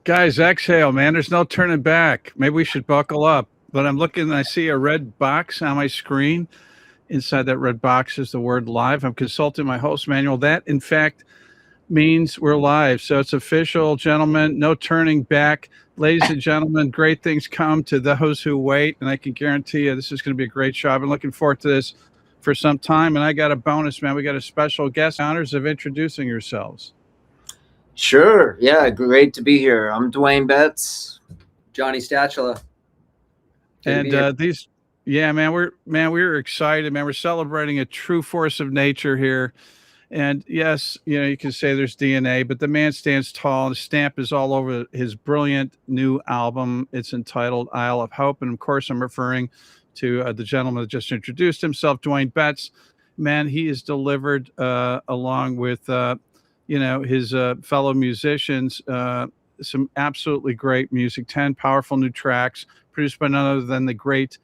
Guys, exhale, man. There's no turning back. Maybe we should buckle up. But I'm looking and I see a red box on my screen. Inside that red box is the word live. I'm consulting my host manual. That, in fact, means we're live. So it's official, gentlemen. No turning back. Ladies and gentlemen, great things come to those who wait. And I can guarantee you this is going to be a great show. I've been looking forward to this for some time. And I got a bonus, man. We got a special guest. Honors of introducing yourselves. Sure. Yeah, great to be here. I'm Duane Betts. Johnny Stachela. And yeah, man, we're excited, man. We're celebrating a true force of nature here. And yes, you can say there's DNA, but the man stands tall. And the stamp is all over his brilliant new album. It's entitled Isle of Hope. And of course, I'm referring to the gentleman that just introduced himself, Duane Betts. Man, he is delivered along with, his fellow musicians, some absolutely great music, 10 powerful new tracks produced by none other than the great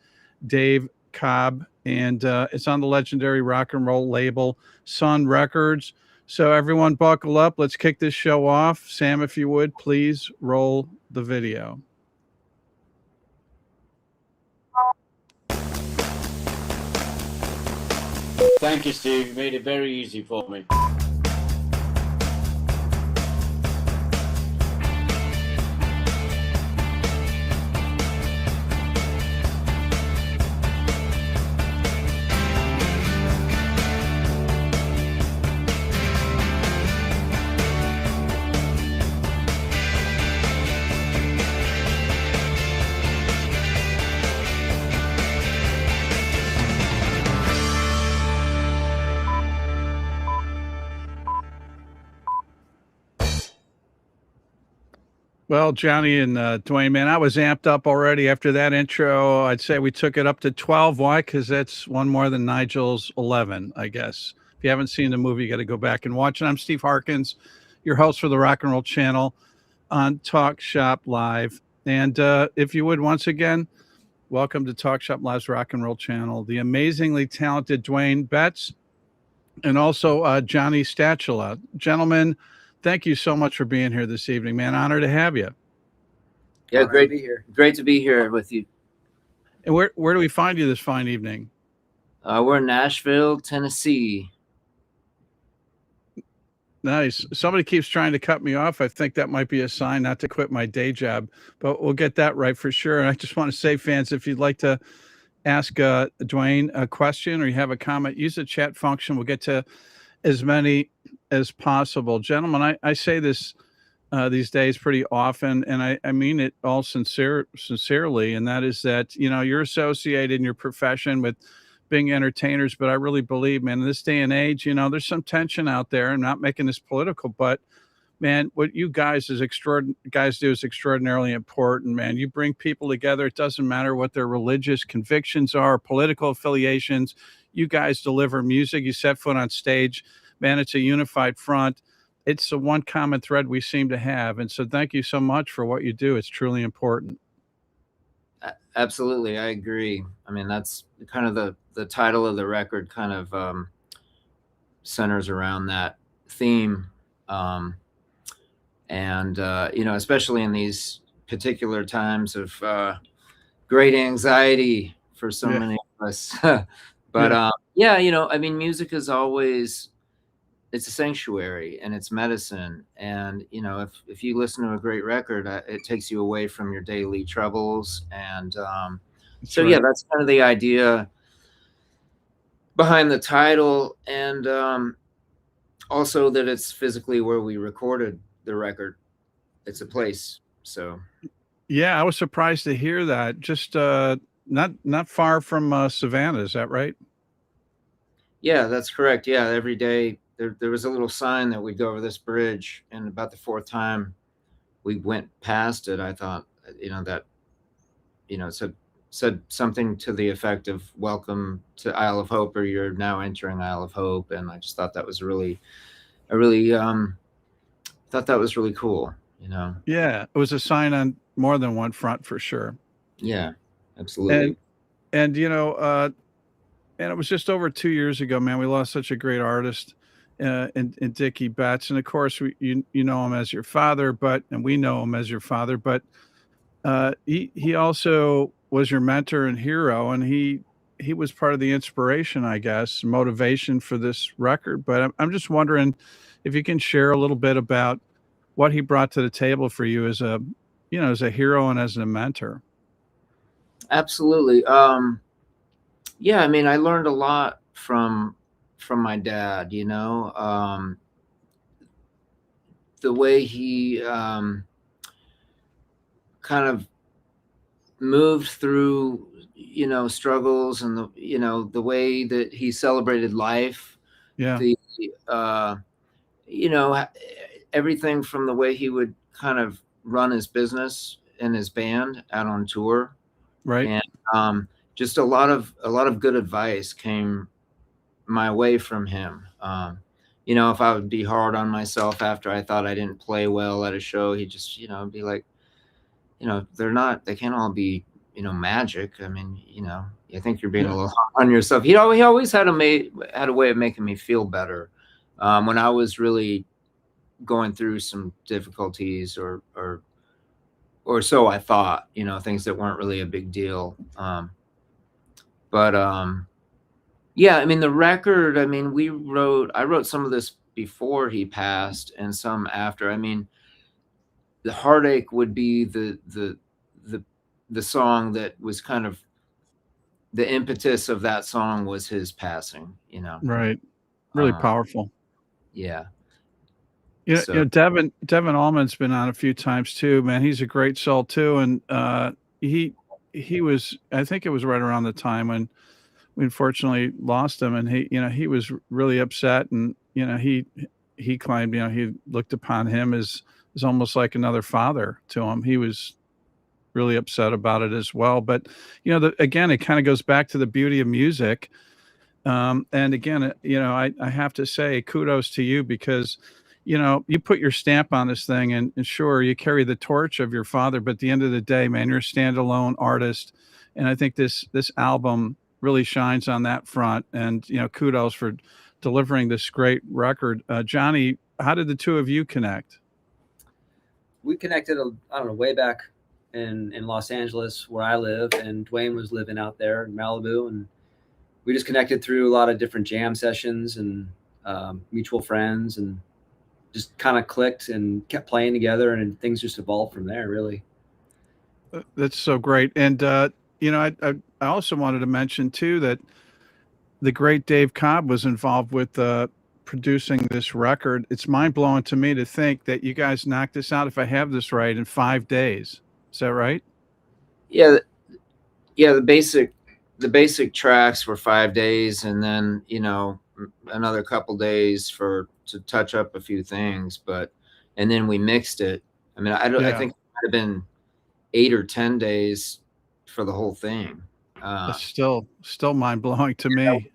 Dave Cobb. And it's on the legendary rock and roll label, Sun Records. So everyone buckle up. Let's kick this show off. Sam, if you would, please roll the video. Thank you, Steve. You made it very easy for me. Well, Johnny and Duane, man, I was amped up already after that intro. I'd say we took it up to 12. Why? Because that's one more than Nigel's 11, I guess. If you haven't seen the movie, you got to go back and watch it. I'm Steve Harkins, your host for the Rock and Roll Channel on Talk Shop Live. And if you would, once again, welcome to Talk Shop Live's Rock and Roll Channel, the amazingly talented Duane Betts and also Johnny Stachela. Gentlemen, thank you so much for being here this evening, man. Honor to have you. Yeah, great to be here. Great to be here with you. And where do we find you this fine evening? We're in Nashville, Tennessee. Nice. Somebody keeps trying to cut me off. I think that might be a sign not to quit my day job, but we'll get that right for sure. And I just want to say, fans, if you'd like to ask Duane a question or you have a comment, use the chat function. We'll get to as many as possible. Gentlemen, I say this these days pretty often, and I mean it all sincerely, and that is that, you're associated in your profession with being entertainers, but I really believe, man, in this day and age, there's some tension out there. I'm not making this political, but man, what you guys do is extraordinarily important, man. You bring people together. It doesn't matter what their religious convictions are, political affiliations. You guys deliver music. You set foot on stage. Man, it's a unified front. It's the one common thread we seem to have. And so thank you so much for what you do. It's truly important. Absolutely. I agree. I mean, that's kind of the title of the record kind of centers around that theme. Especially in these particular times of great anxiety for so many of us. But I mean, music is always, it's a sanctuary and it's medicine. And, if you listen to a great record, it takes you away from your daily troubles. And that's kind of the idea behind the title. And also that it's physically where we recorded the record. It's a place. So. Yeah, I was surprised to hear that. Just not far from Savannah. Is that right? Yeah, that's correct. Yeah, every day there was a little sign that we'd go over this bridge, and about the fourth time we went past it, I thought, said something to the effect of "Welcome to Isle of Hope," or "You're now entering Isle of Hope," and I just thought that was really cool. Yeah, it was a sign on more than one front for sure. Yeah, absolutely. And and it was just over 2 years ago, man. We lost such a great artist in Dickey Betts, and of course you know him as your father, and we know him as your father, but he also was your mentor and hero, and he was part of the inspiration, I guess, motivation for this record. But I'm just wondering if you can share a little bit about what he brought to the table for you as a, as a hero and as a mentor. Absolutely. Yeah, I mean, I learned a lot from my dad, the way he kind of moved through, struggles, and the way that he celebrated life. Yeah. The everything from the way he would kind of run his business and his band out on tour. Right. And just a lot of good advice came my way from him. If I would be hard on myself after I thought I didn't play well at a show, he'd just, be like, they can't all be, magic. I mean, I think you're being a little hard on yourself. He always had a way of making me feel better. When I was really going through some difficulties, or so I thought, things that weren't really a big deal. Yeah, I mean, the record, I mean, I wrote some of this before he passed and some after. I mean, the Heartache would be the song that was kind of the impetus of that song, was his passing, Right. Really powerful. Yeah. Devin Allman's been on a few times too, man. He's a great soul too. And he was, I think it was right around the time when we unfortunately lost him, and he was really upset, and he claimed, he looked upon him as almost like another father to him. He was really upset about it as well. But again, it kind of goes back to the beauty of music. And again, I have to say kudos to you, because you put your stamp on this thing, and sure, you carry the torch of your father, but at the end of the day, man, you're a standalone artist. And I think this album really shines on that front. And, kudos for delivering this great record. Johnny, how did the two of you connect? We connected, I don't know, way back in Los Angeles, where I live, and Duane was living out there in Malibu. And we just connected through a lot of different jam sessions and mutual friends, and just kind of clicked and kept playing together, and things just evolved from there, really. That's so great. And, I also wanted to mention too that the great Dave Cobb was involved with producing this record. It's mind blowing to me to think that you guys knocked this out, if I have this right, in 5 days. Is that right? Yeah. The basic tracks were 5 days, and then, another couple days to touch up a few things, and then we mixed it. I mean, I think it might have been 8 or 10 days for the whole thing. It's still mind blowing to me.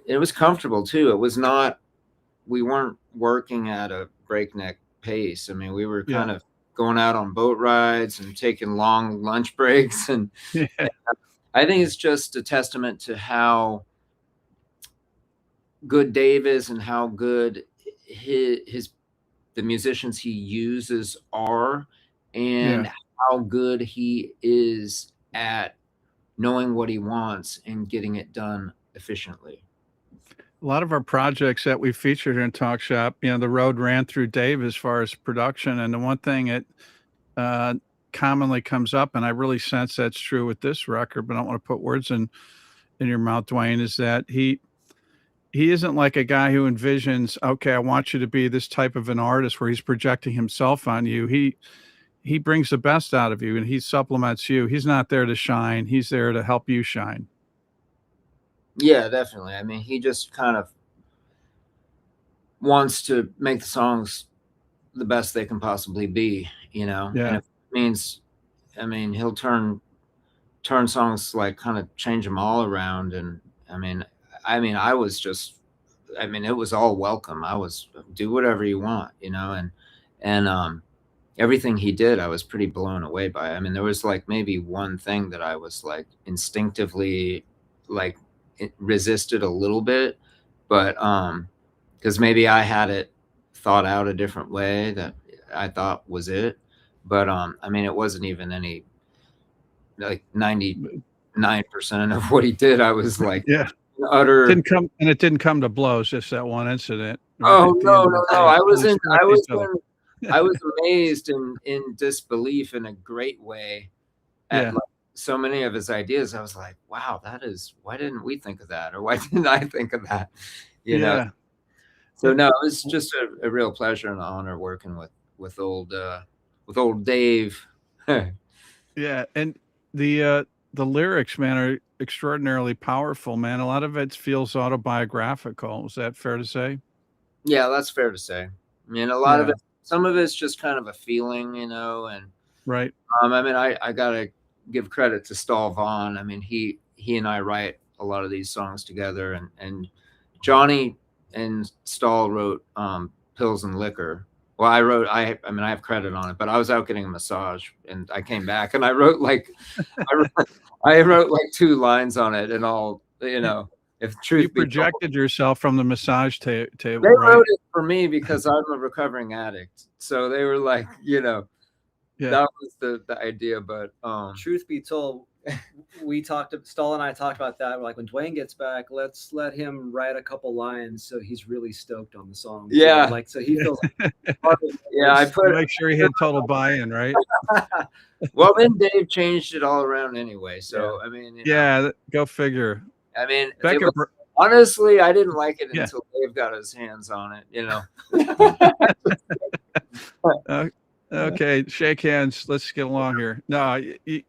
It was comfortable too. It was not, we weren't working at a breakneck pace. I mean, we were kind of going out on boat rides and taking long lunch breaks. And I think it's just a testament to how good Dave is, and how good the musicians he uses are, and how good he is at knowing what he wants and getting it done efficiently. A lot of our projects that we featured in Talk Shop, the road ran through Dave as far as production. And the one thing that commonly comes up, and I really sense that's true with this record, but I don't want to put words in your mouth, Duane, is that he isn't like a guy who envisions, okay, I want you to be this type of an artist, where he's projecting himself on you. He brings the best out of you, and he supplements you. He's not there to shine. He's there to help you shine. Yeah, definitely. I mean, he just kind of wants to make the songs the best they can possibly be, Yeah. And if it means, I mean, he'll turn songs, like kind of change them all around. And I mean, I was just, it was all welcome. I was, do whatever you want, and everything he did, I was pretty blown away by. I mean, there was like maybe one thing that I was like instinctively like resisted a little bit, but because maybe I had it thought out a different way that I thought was it. But I mean, it wasn't even any, like 99% of what he did. I was like, Yeah. utter. It didn't come to blows, just that one incident. Right Oh, at the no, end of no, the no. day. I was Respect each other. I was amazed in disbelief in a great way at Yeah. like, so many of his ideas. I was like, wow, why didn't we think of that? Or why didn't I think of that? You know? Yeah. So no, it was just a real pleasure and honor working with old Dave. Yeah. And the lyrics, man, are extraordinarily powerful, man. A lot of it feels autobiographical. Is that fair to say? Yeah, that's fair to say. I mean, a lot of it, some of it's just kind of a feeling, you know, and Right. I mean, I gotta give credit to Stoll Vaughan. I mean, he and I write a lot of these songs together, and Johnny and Stoll wrote Pills and Liquor. Well, I mean, I have credit on it, but I was out getting a massage, and I came back, and I wrote like, I wrote like 2 lines on it, and all, you know, if truth You projected yourself from the massage table, they right? wrote it for me because I'm a recovering addict. So they were like, you know, that was the idea. But truth be told, Stoll and I talked about that. We're like, when Duane gets back, let's let him write a couple lines so he's really stoked on the song. Yeah. So, like, so he feels yeah, I put make sure he had total buy-in, right? Well, then Dave changed it all around anyway. So I mean, you know, go figure. I mean, Becca, honestly, I didn't like it until Dave got his hands on it, you know. Okay, shake hands. Let's get along here. No,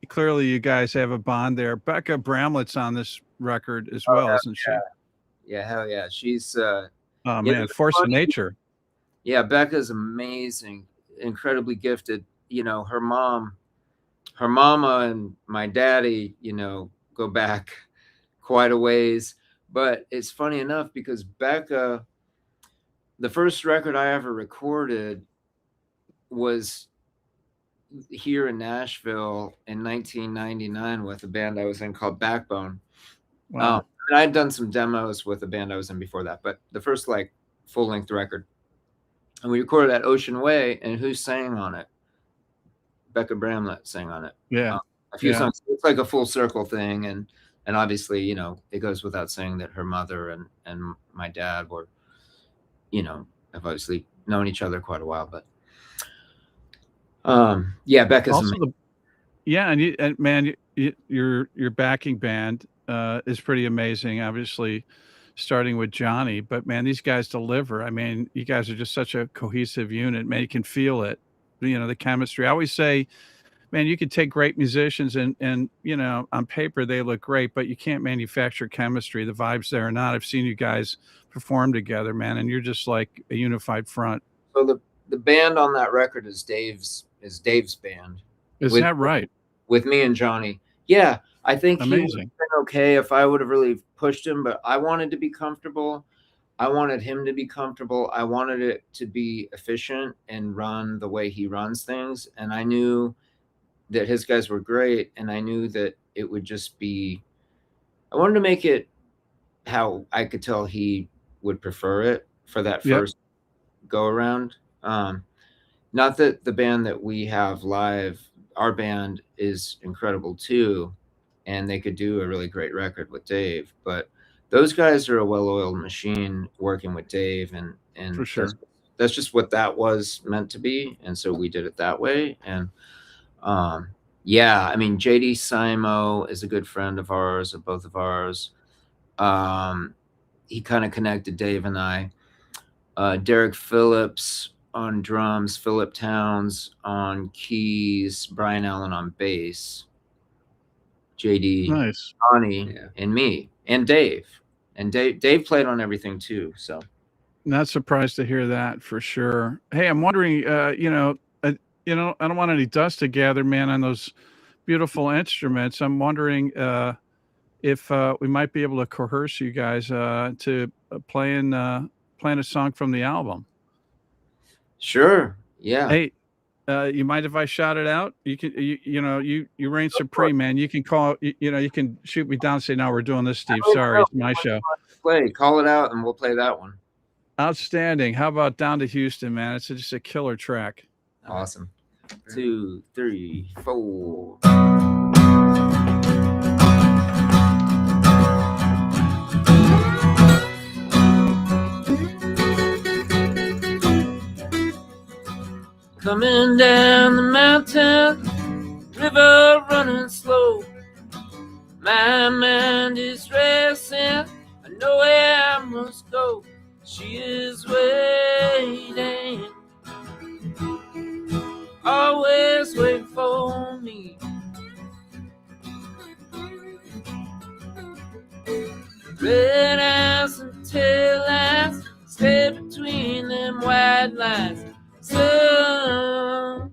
clearly you guys have a bond there. Becca Bramlett's on this record as well, isn't she? Yeah, hell yeah. She's oh man, force of nature. Yeah, Becca's amazing, incredibly gifted. You know, her mama and my daddy, you know, go back quite a ways. But it's funny enough because Becca, the first record I ever recorded was here in Nashville in 1999 with a band I was in called Backbone. Wow. And I'd done some demos with a band I was in before that, but the first like full-length record. And we recorded at Ocean Way, and who sang on it? Becca Bramlett sang on it. Yeah. A few songs. It's like a full circle thing, and obviously, you know, it goes without saying that her mother and my dad were, you know, have obviously known each other quite a while, but yeah, Becca's also and man, your backing band is pretty amazing, obviously starting with Johnny, but man, these guys deliver. I mean, you guys are just such a cohesive unit, man. You can feel it, you know, the chemistry. I always say, man, you could take great musicians and you know, on paper they look great, but you can't manufacture chemistry. The vibes there or not. I've seen you guys perform together, man, and you're just like a unified front. So the band on that record is Dave's band. Is that right? With me and Johnny. Yeah, I think amazing. He would have been okay if I would have really pushed him, but I wanted to be comfortable. I wanted him to be comfortable. I wanted it to be efficient and run the way he runs things. And I knew that his guys were great, and I knew that it would just be, I wanted to make it how I could tell he would prefer it for that first go around. Not that the band that we have live, our band is incredible too, and they could do a really great record with Dave, but those guys are a well-oiled machine working with Dave, and for sure that's just what that was meant to be, and so we did it that way. And yeah, I mean, JD Simo is a good friend of ours, of both of ours. He kind of connected Dave and I. Derek Phillips on drums, Philip Towns on keys, Brian Allen on bass, JD, nice. Johnny, and me, and Dave. And Dave played on everything too. So not surprised to hear that for sure. Hey, I'm wondering, you know, I don't want any dust to gather, man, on those beautiful instruments. I'm wondering if we might be able to coerce you guys to playing a song from the album. Sure. Yeah. Hey, you mind if I shout it out? You can, you reign supreme, man. You can call, you can shoot me down and say, no, we're doing this, Steve. Sorry, it's my show. Call it out and we'll play that one. Outstanding. How about Down to Houston, man? It's just a killer track. Awesome. 2, 3, 4. Coming down the mountain, river running slow. My mind is racing, I know where I must go. She is waiting, always waiting for me. Red eyes and tail lights stay between them white lines. Sun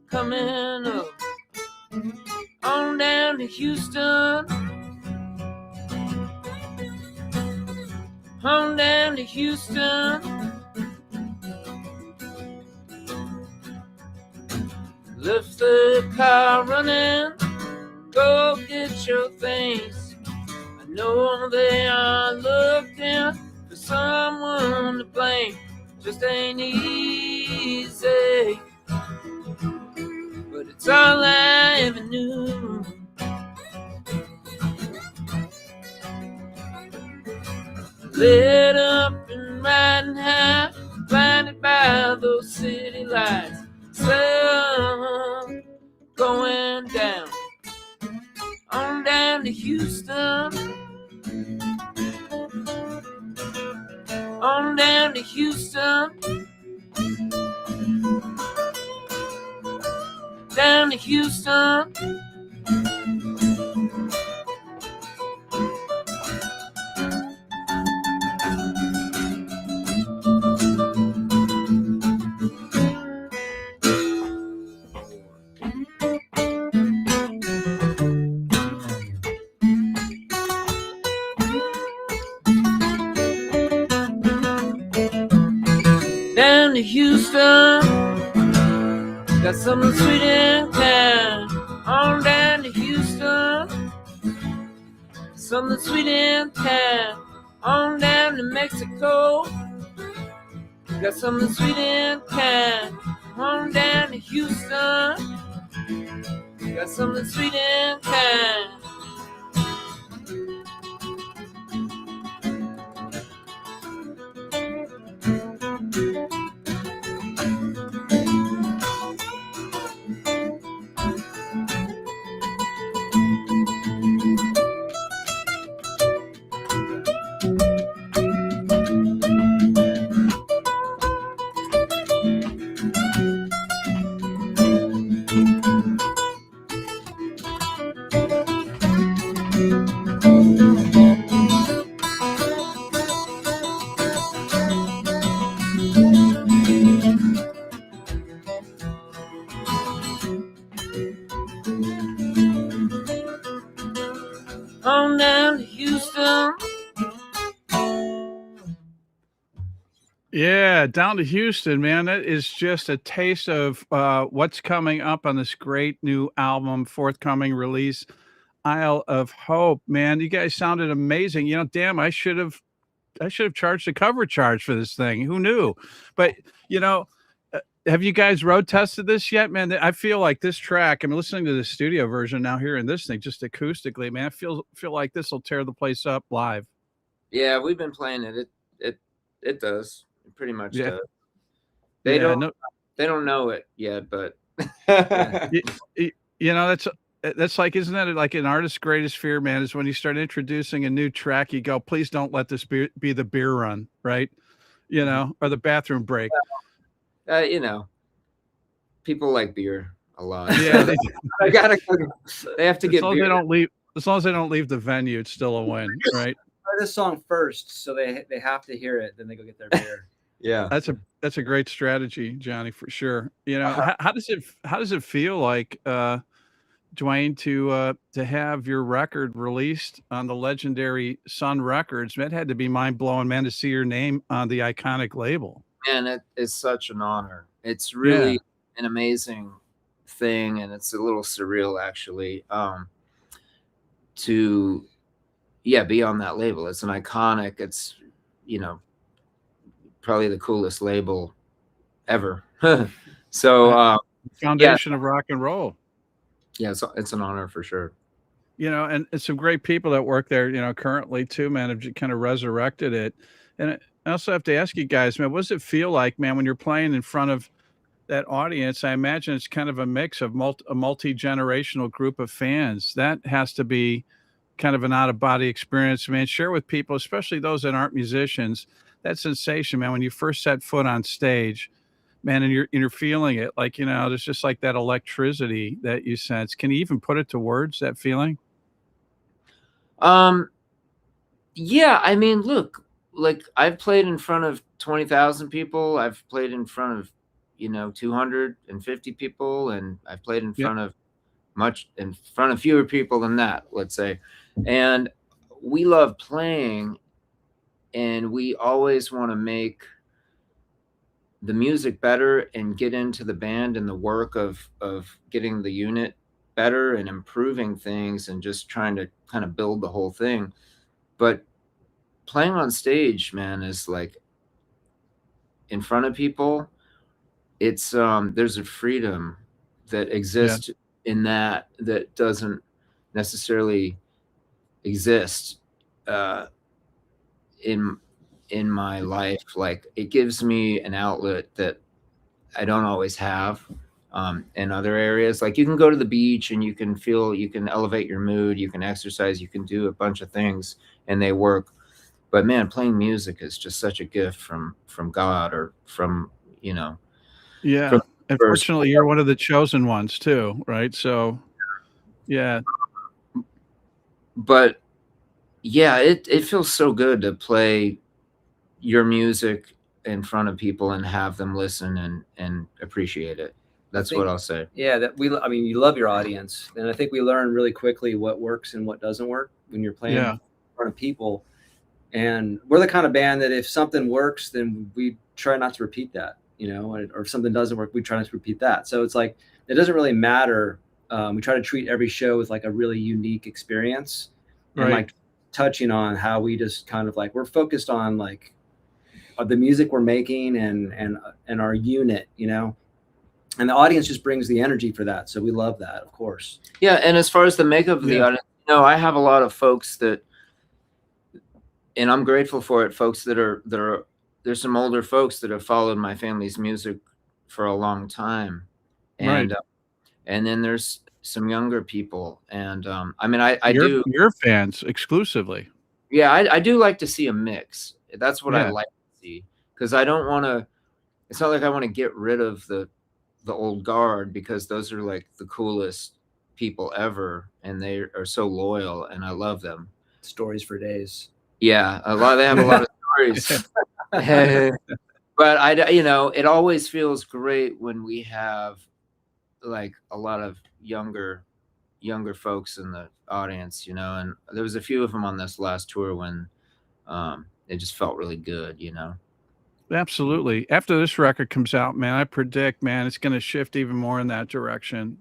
coming up on down to Houston, on down to Houston. Lift the car running, go get your things. I know they are looking for someone to blame. Just ain't easy, but it's all I ever knew. Lit up and riding high, blinded by those city lights. Sun going down, on down to Houston, on down to Houston, down to Houston. Down to Houston, got something sweet and kind. On down to Houston, something sweet and kind. On down to Mexico, got something sweet and kind. On down to Houston, got something sweet and kind. On down to Houston. Yeah, Down to Houston, man. That is just a taste of what's coming up on this great new album, forthcoming release, Isle of Hope. Man, you guys sounded amazing. You know, damn, I should have charged a cover charge for this thing. Who knew? But you know, have you guys road tested this yet, man? I feel like this track. I'm listening to the studio version now, hearing this thing just acoustically, man. I feel like this will tear the place up live. Yeah, we've been playing it. It does. It pretty much Yeah. does. They Yeah, don't know it yet, but you know, that's like, isn't that like an artist's greatest fear, man? Is when you start introducing a new track, you go, please don't let this be the beer run, right? You know, or the bathroom break. you know, people like beer a lot. Yeah, So they have to get beer. As long as they don't leave the venue, it's still a win, right? Play this song first, so they have to hear it. Then they go get their beer. Yeah, That's a great strategy, Johnny, for sure. You know, how does it feel like, Duane, to have your record released on the legendary Sun Records? That had to be mind blowing, man, to see your name on the iconic label. Man, it is such an honor. It's really an amazing thing, and it's a little surreal actually. To be on that label. It's an iconic. It's, you know, probably the coolest label ever. So foundation of rock and roll. Yeah, it's an honor for sure. You know, and some great people that work there, you know, currently too, man, have kind of resurrected it. And I also have to ask you guys, man, what does it feel like, man, when you're playing in front of that audience? I imagine it's kind of a mix of a multi-generational group of fans. That has to be kind of an out-of-body experience, man. Share with people, especially those that aren't musicians, that sensation, man, when you first set foot on stage, man, and you're feeling it, like, you know, there's just like that electricity that you sense. Can you even put it to words, that feeling? Yeah, I mean, look, like I've played in front of 20,000 people. I've played in front of, you know, 250 people, and I've played in front of fewer people than that, let's say. And we love playing, and we always want to make the music better and get into the band and the work of getting the unit better and improving things and just trying to kind of build the whole thing. But playing on stage, man, is like in front of people. It's there's a freedom that exists in that doesn't necessarily exist in my life. Like, it gives me an outlet that I don't always have in other areas. Like, you can go to the beach and you can elevate your mood, you can exercise, you can do a bunch of things and they work. But man, playing music is just such a gift from God, or from, you know. Yeah. And fortunately, you're one of the chosen ones too, right? So, yeah. But yeah, it feels so good to play your music in front of people and have them listen and appreciate it. That's what I'll say. Yeah, I mean, you love your audience, and I think we learn really quickly what works and what doesn't work when you're playing in front of people. And we're the kind of band that if something works, then we try not to repeat that, you know, or if something doesn't work, we try not to repeat that. So it's like, it doesn't really matter. We try to treat every show as like a really unique experience, and like touching on how we just kind of like, we're focused on like the music we're making and our unit, you know, and the audience just brings the energy for that. So we love that, of course. Yeah. And as far as the makeup of the audience, you know, I have a lot of folks that, and I'm grateful for it, folks there's some older folks that have followed my family's music for a long time. And and then there's some younger people. And I mean, I do your fans exclusively. Yeah, I do like to see a mix. That's what I like to see, because I don't want to, it's not like I want to get rid of the old guard, because those are like the coolest people ever, and they are so loyal, and I love them. Stories for days. Yeah, they have a lot of stories. But you know, it always feels great when we have like a lot of younger folks in the audience, you know. And there was a few of them on this last tour when it just felt really good, you know. Absolutely. After this record comes out, man, I predict, man, it's going to shift even more in that direction.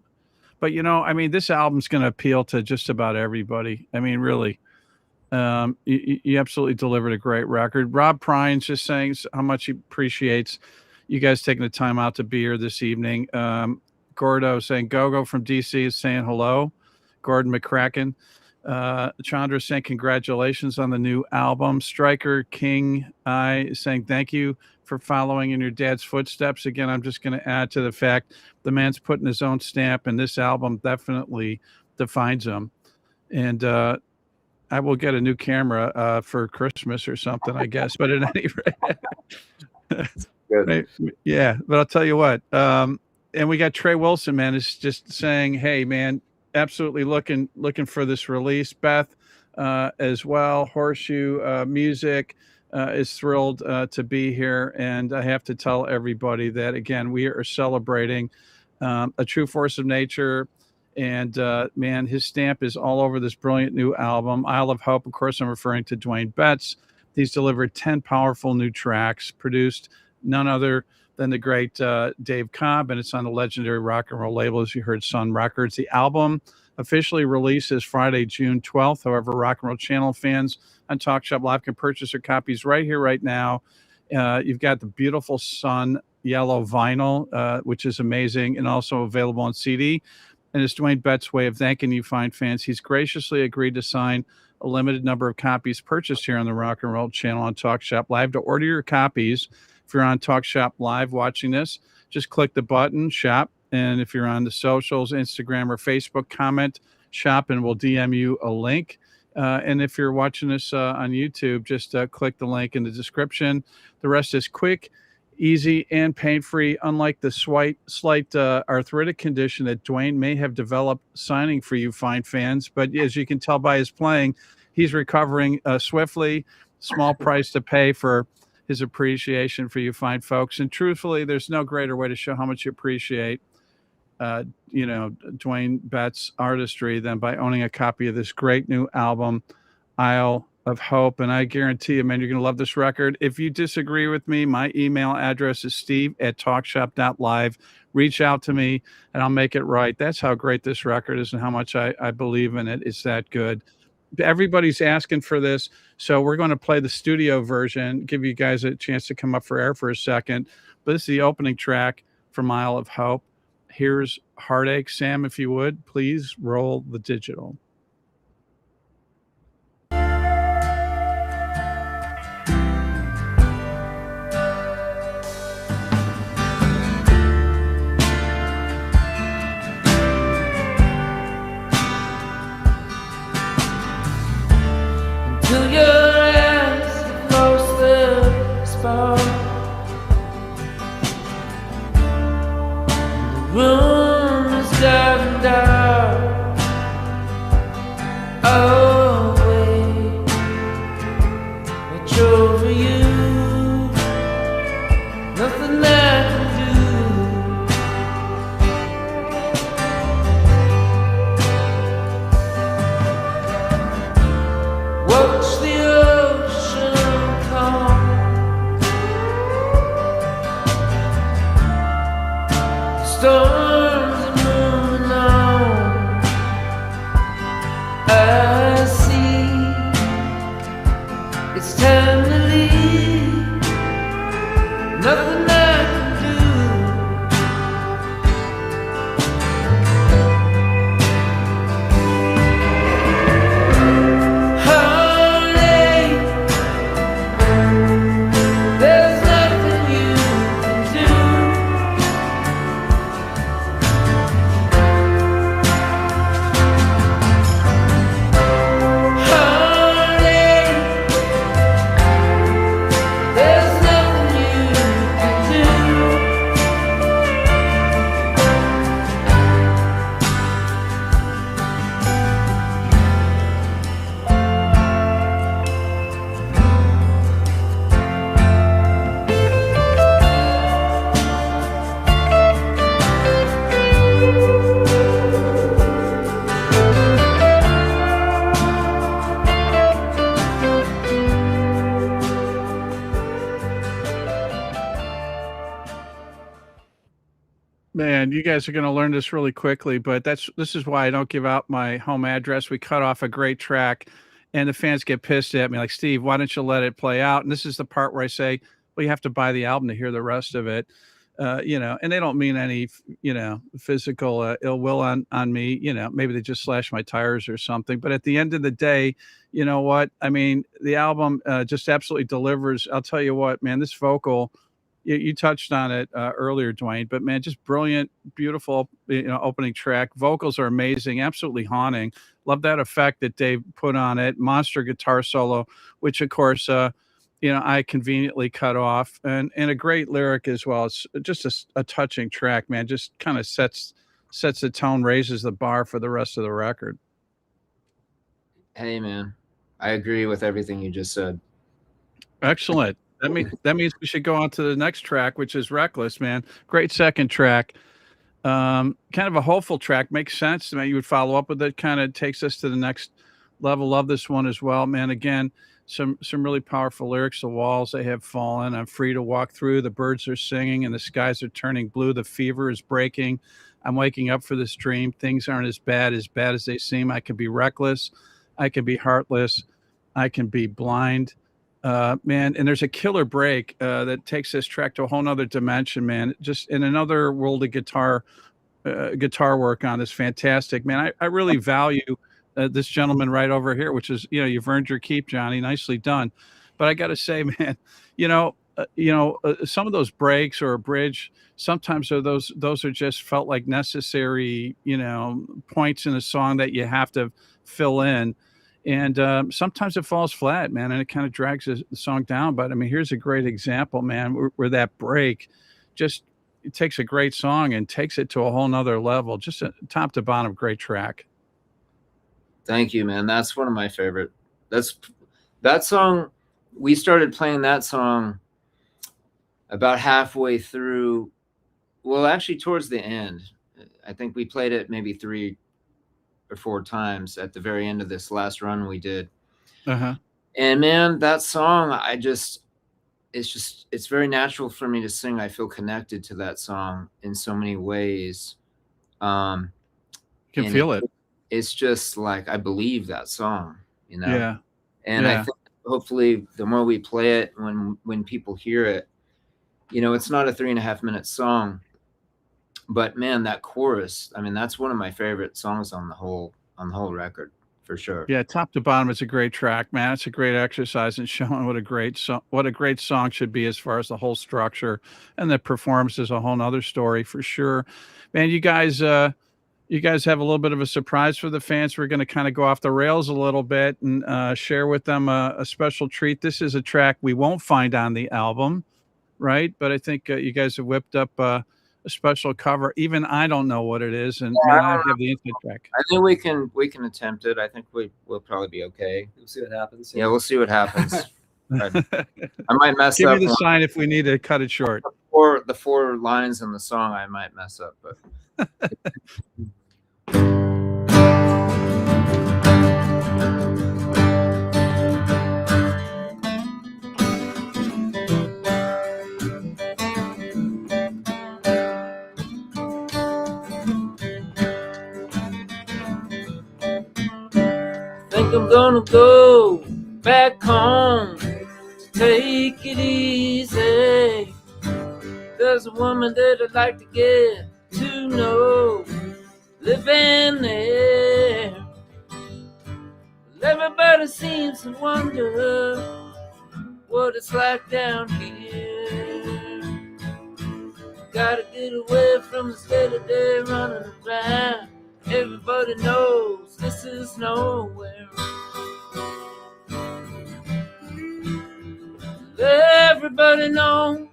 But, you know, I mean, this album's going to appeal to just about everybody. I mean, really. You absolutely delivered a great record. Rob Pryne's just saying how much he appreciates you guys taking the time out to be here this evening. Gordo saying Go-Go from DC is saying hello. Gordon McCracken. Chandra saying congratulations on the new album. Striker King I saying thank you for following in your dad's footsteps. Again, I'm just going to add to the fact the man's putting his own stamp, and this album definitely defines him. And I will get a new camera for Christmas or something, I guess. But at any rate, yeah. But I'll tell you what. And we got Trey Wilson, man, is just saying, hey, man, absolutely looking for this release. Beth as well. Horseshoe Music is thrilled to be here. And I have to tell everybody that, again, we are celebrating a true force of nature. And man, his stamp is all over this brilliant new album, Isle of Hope. Of course, I'm referring to Duane Betts. He's delivered 10 powerful new tracks, produced none other than the great Dave Cobb, and it's on the legendary rock and roll label, as you heard, Sun Records. The album officially releases Friday, June 12th. However, Rock and Roll Channel fans on Talk Shop Live can purchase their copies right here, right now. You've got the beautiful sun yellow vinyl, which is amazing, and also available on CD. And it's Duane Betts' way of thanking you, fine fans. He's graciously agreed to sign a limited number of copies purchased here on the Rock and Roll channel on Talk Shop Live. To order your copies, if you're on Talk Shop Live watching this, just click the button, shop. And if you're on the socials, Instagram or Facebook, comment, shop, and we'll DM you a link. And if you're watching this on YouTube, just click the link in the description. The rest is quick, easy, and pain-free, unlike the slight arthritic condition that Duane may have developed signing for you fine fans. But as you can tell by his playing, he's recovering swiftly. Small price to pay for his appreciation for you fine folks. And truthfully, there's no greater way to show how much you appreciate Duane Betts' artistry than by owning a copy of this great new album, Isle of Hope. And I guarantee you, man, you're going to love this record. If you disagree with me, my email address is steve@talkshop.live. Reach out to me and I'll make it right. That's how great this record is and how much I believe in it. It's that good. Everybody's asking for this, so we're going to play the studio version, give you guys a chance to come up for air for a second. But this is the opening track from Isle of Hope. Here's Heartache. Sam, if you would, please roll the digital. Till your eyes close the spark. The room is gotten dark. Oh, wait, watch over you. Nothing I can do. Watch the ocean come. Storms are moving on. I see it's time to leave. Nothing I can do. Heartache, there's nothing you can do. Heartache, there's nothing you can do. Man, you guys are going to learn this really quickly, but this is why I don't give out my home address. We cut off a great track and the fans get pissed at me like, Steve, why don't you let it play out? And this is the part where I say, well, you have to buy the album to hear the rest of it. And they don't mean any, physical ill will on me. Maybe they just slashed my tires or something. But at the end of the day, you know what? I mean, the album just absolutely delivers. I'll tell you what, man, this vocal, you touched on it earlier, Duane, but man, just brilliant, beautiful, opening track. Vocals are amazing, absolutely haunting. Love that effect that Dave put on it. Monster guitar solo, which of course, I conveniently cut off, and a great lyric as well. It's just a touching track, man. Just kind of sets the tone, raises the bar for the rest of the record. Hey, man, I agree with everything you just said. Excellent. That means we should go on to the next track, which is Reckless, man. Great second track. Kind of a hopeful track. Makes sense. Man, you would follow up with it. Kind of takes us to the next level. Love this one as well, man. Again, some really powerful lyrics. The walls, they have fallen. I'm free to walk through. The birds are singing and the skies are turning blue. The fever is breaking. I'm waking up for this dream. Things aren't as bad as they seem. I can be reckless. I can be heartless. I can be blind. man, and there's a killer break that takes this track to a whole nother dimension, man. Just in another world of guitar work on is fantastic, man. I really value this gentleman right over here, which is, you've earned your keep, Johnny. Nicely done. But I got to say, man, some of those breaks or a bridge, sometimes those are just felt like necessary, points in a song that you have to fill in. And sometimes it falls flat, man, and it kind of drags the song down. But I mean, here's a great example, man, where that break just it takes a great song and takes it to a whole nother level. Just a top to bottom, great track. Thank you, man. That's one of my favorite. That song. We started playing that song about halfway through. Well, actually, towards the end. I think we played it maybe 3 or 4 times at the very end of this last run we did. Uh-huh. And man, that song, it's very natural for me to sing. I feel connected to that song in so many ways. Can feel it. It's just like, I believe that song, Yeah. And I think hopefully the more we play it, when people hear it, it's not a 3.5 minute song, but man, that chorus, I mean, that's one of my favorite songs on the whole record, for sure. Yeah, top to bottom, it's a great track, man. It's a great exercise in showing what a great song should be as far as the whole structure, and the performance is a whole nother story for sure. Man, you guys have a little bit of a surprise for the fans. We're going to kind of go off the rails a little bit and share with them a special treat. This is a track we won't find on the album, right? But I think you guys have whipped up a special cover. Even I don't know what it is, and man, I have the instant track. I think we can attempt it. I think we'll probably be okay. We'll see what happens. Yeah, we'll see what happens. I might mess Give up. me the sign if we need to cut it short. The 4 lines in the song, I might mess up, but. I'm gonna go back home to take it easy. There's a woman that I'd like to get to know, living there. Everybody seems to wonder what it's like down here. Gotta get away from the steady day running around. Everybody knows this is nowhere. Everybody knows.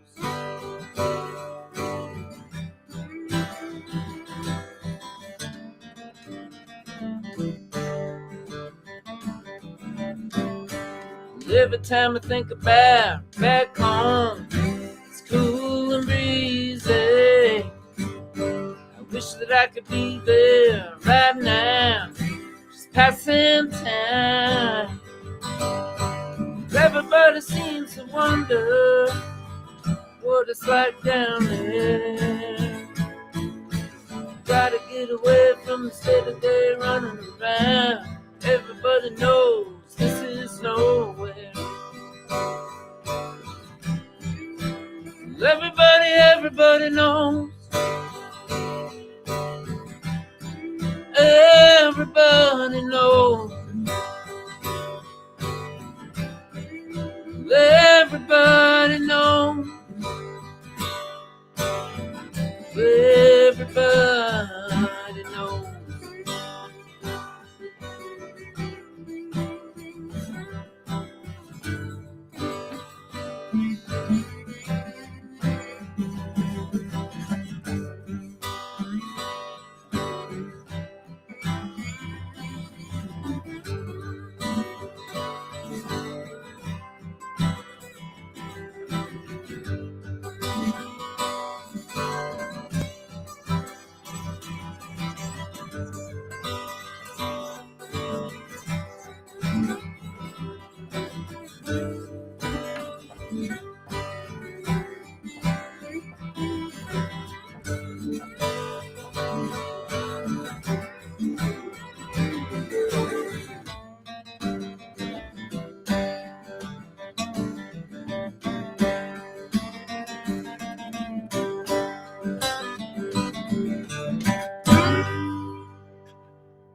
Every time I think about back home, it's cool and breezy. I wish that I could be there right now, just passing time. Everybody seems to wonder what it's like down there. Gotta get away from the steady day running around. Everybody knows this is nowhere. Everybody knows. Everybody knows. Everybody knows. Everybody knows.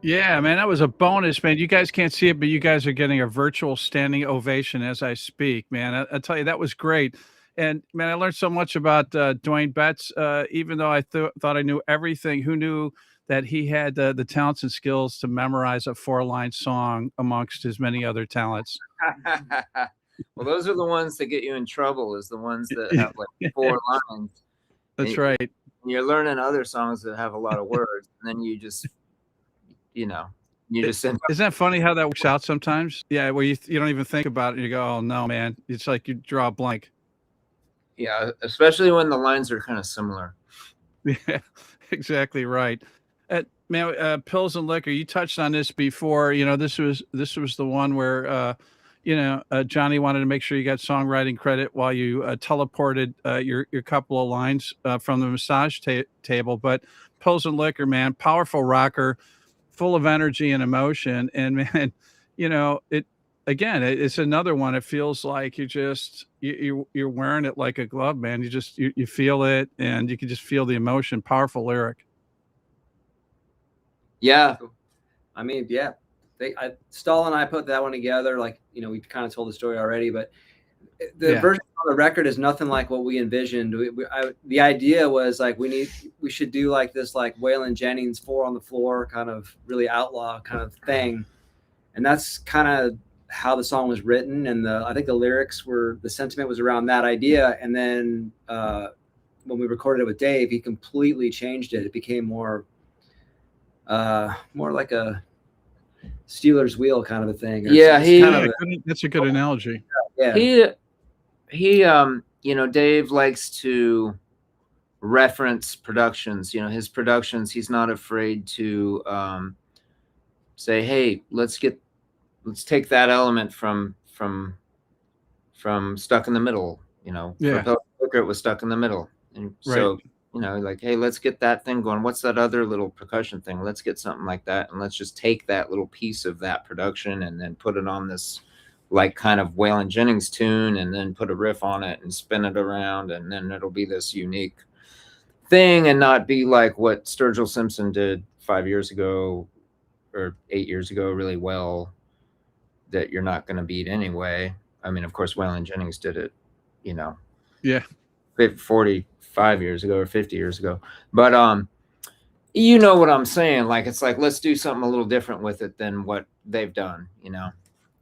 Yeah, man, that was a bonus, man. You guys can't see it, but you guys are getting a virtual standing ovation as I speak, man. I tell you, that was great. And man, I learned so much about Duane Betts. Even though I thought I knew everything, who knew that he had the talents and skills to memorize a 4-line song amongst his many other talents? Well, those are the ones that get you in trouble, is the ones that have like 4 lines. That's right. You're learning other songs that have a lot of words, and then you just, you just end up. Isn't that funny how that works out sometimes? Yeah, where you don't even think about it. And you go, oh no, man. It's like you draw a blank. Yeah, especially when the lines are kind of similar. Yeah, exactly right. Man, pills and liquor. You touched on this before. This was the one where Johnny wanted to make sure you got songwriting credit while you teleported your couple of lines from the massage table. But pills and liquor, man, powerful rocker, full of energy and emotion. And man, it's another one. It feels like you're wearing it like a glove, man. You feel it, and you can just feel the emotion. Powerful lyric. Yeah. I mean, yeah, Stoll and I put that one together. Like, we kind of told the story already, but the version on the record is nothing like what we envisioned. The idea was like, we should do like this, like Waylon Jennings 4 on the floor kind of really outlaw kind of thing. And that's kind of how the song was written. And I think the sentiment was around that idea. And then when we recorded it with Dave, he completely changed it. It became more like a Steelers wheel kind of a thing. Yeah, that's a good analogy. Yeah. He Dave likes to reference productions. His productions, he's not afraid to say, hey, let's take that element from Stuck in the Middle. For Poker, it was Stuck in the Middle. And so like, hey, let's get that thing going. What's that other little percussion thing? Let's get something like that. And let's just take that little piece of that production and then put it on this like kind of Waylon Jennings tune, and then put a riff on it and spin it around. And then it'll be this unique thing and not be like what Sturgill Simpson did 5 years ago or 8 years ago really well that you're not going to beat anyway. I mean, of course, Waylon Jennings did it, 45 years ago or 50 years ago. But you know what I'm saying? Like, it's like, let's do something a little different with it than what they've done,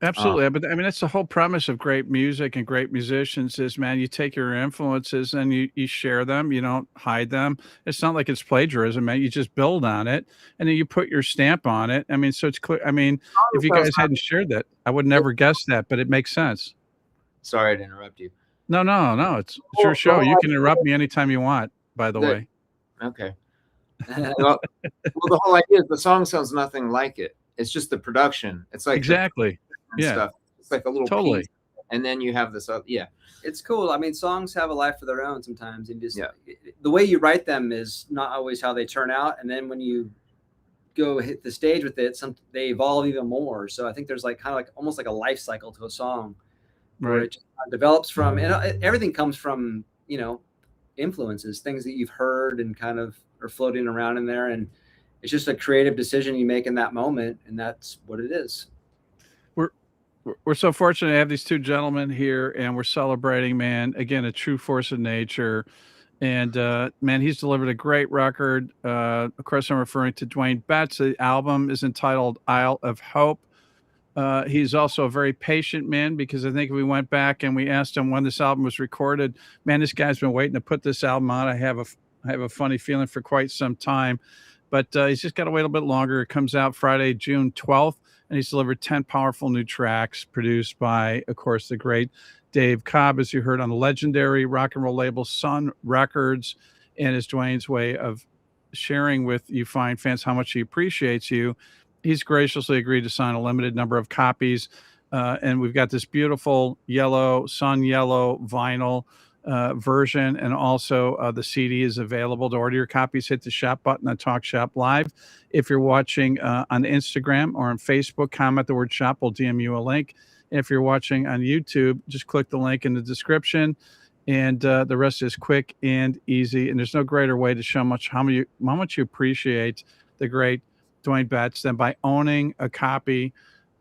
Absolutely. But I mean, that's the whole premise of great music and great musicians is, man, you take your influences and you share them. You don't hide them. It's not like it's plagiarism, man. You just build on it and then you put your stamp on it. I mean, so it's clear. I mean, if you guys hadn't shared that, I would never guess that, but it makes sense. Sorry to interrupt you. No. It's your show. You can interrupt me anytime you want, by the way. Okay. Well, the whole idea is the song sounds nothing like it. It's just the production. It's like exactly. Stuff. It's like a little piece. And then you have this other, it's cool. I mean, songs have a life of their own sometimes, and just the way you write them is not always how they turn out. And then when you go hit the stage with it, they evolve even more. So I think there's like kind of like almost like a life cycle to a song, where it just develops from, and everything comes from influences, things that you've heard and kind of are floating around in there, and it's just a creative decision you make in that moment, and that's what it is. We're so fortunate to have these two gentlemen here, and we're celebrating, man, again, a true force of nature. And man, he's delivered a great record. Of course, I'm referring to Duane Betts. The album is entitled Isle of Hope. He's also a very patient man, because I think if we went back and we asked him when this album was recorded, man, this guy's been waiting to put this album out. I have a funny feeling for quite some time, but he's just got to wait a little bit longer. It comes out Friday, June 12th. And he's delivered 10 powerful new tracks produced by, of course, the great Dave Cobb, as you heard on the legendary rock and roll label Sun Records. And is Duane's way of sharing with you fine fans how much he appreciates you. He's graciously agreed to sign a limited number of copies. And we've got this beautiful sun yellow vinyl version, and also the CD is available. To order your copies, hit the shop button on Talk Shop Live. If you're watching on Instagram or on Facebook, comment the word shop, we'll DM you a link. And if you're watching on YouTube, just click the link in the description, and the rest is quick and easy. And there's no greater way to show how much you appreciate the great Duane Betts than by owning a copy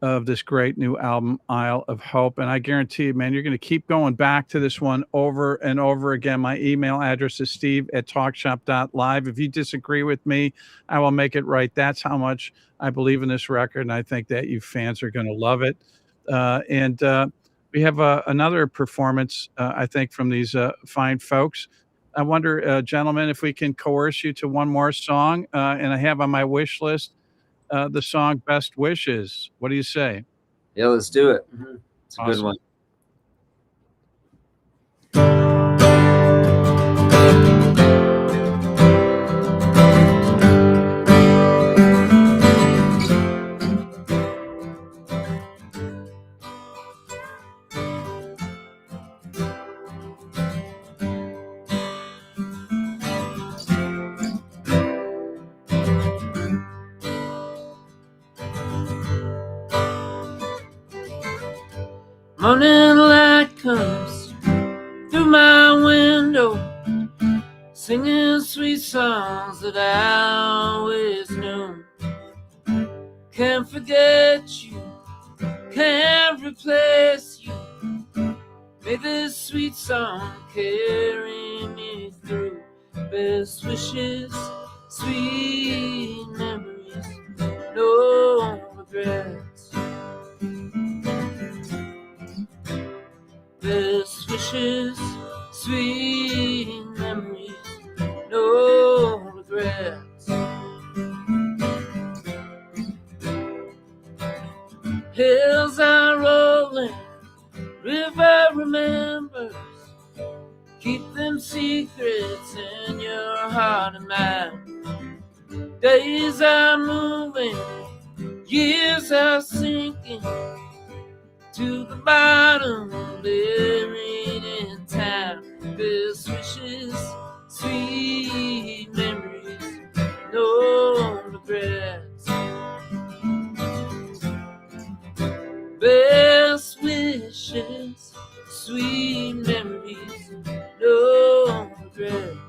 of this great new album, Isle of Hope. And I guarantee you, man, you're going to keep going back to this one over and over again. My email address is steve@talkshop.live. If you disagree with me, I will make it right. That's how much I believe in this record, and I think that you fans are going to love it. And we have another performance, I think, from these fine folks. I wonder, gentlemen, if we can coerce you to one more song. And I have on my wish list the song Best Wishes. What do you say? Yeah, let's do it. It's a Awesome. good one. Morning light comes through my window, singing sweet songs that I always knew. Can't forget you, can't replace you. May this sweet song carry me through. Best wishes, sweet memories, no regrets. Best wishes, sweet memories, no regrets. Hills are rolling, river remembers. Keep them secrets in your heart and mind. Days are moving, years are sinking to the bottom, buried in time. Best wishes, sweet memories, no regrets. Best wishes, sweet memories, no regrets.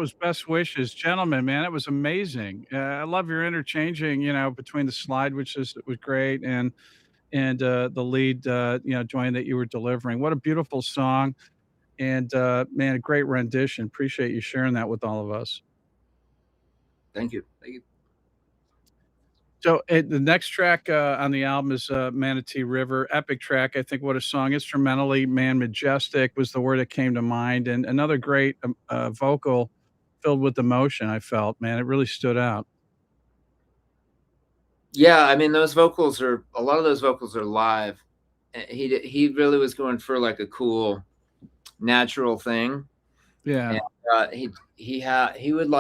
was best wishes, gentlemen. Man, it was amazing. I love your interchanging, between the slide, which was great, and the lead, Dwayne, that you were delivering. What a beautiful song, and man, a great rendition. Appreciate you sharing that with all of us. Thank you. Thank you. So the next track on the album is Manatee River, epic track. I think what a song. Instrumentally, man, majestic was the word that came to mind, and another great vocal filled with emotion. I felt, man, it really stood out. Yeah, I mean, a lot of those vocals are live. He really was going for like a cool, natural thing. Yeah. And he would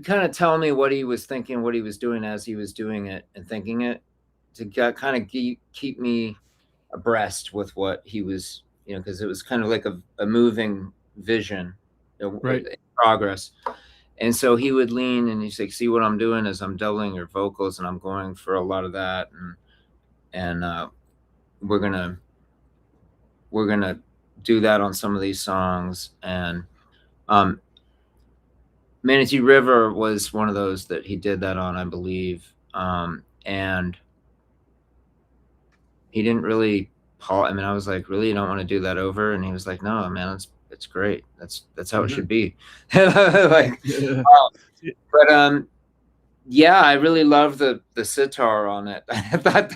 kind of tell me what he was thinking, what he was doing as he was doing it and thinking it, to kind of keep me abreast with what he was, because it was kind of like a moving vision, Right. in progress. And so he would lean and he's like, see what I'm doing is I'm doubling your vocals and I'm going for a lot of that. And we're going to do that on some of these songs. And Manatee River was one of those that he did that on, I believe. And he didn't really, I mean, I was like, really, you don't want to do that over? And he was like, no, man, it's great. That's how it should be. Like, but yeah, I really love the sitar on it. I thought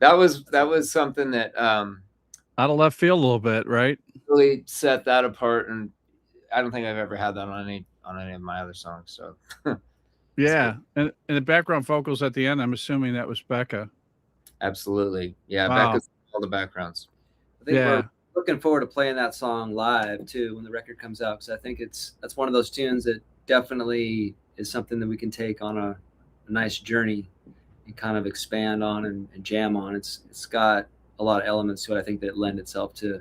that was something that out of left field a little bit, right? Really set that apart, and I don't think I've ever had that on any of my other songs. So yeah, and the background vocals at the end, I'm assuming that was Becca. Absolutely, yeah. Wow. Becca's all the backgrounds. I think we're looking forward to playing that song live too when the record comes out, because I think that's one of those tunes that definitely is something that we can take on a nice journey and kind of expand on and jam on. It's got a lot of elements to it, I think, that lend itself to,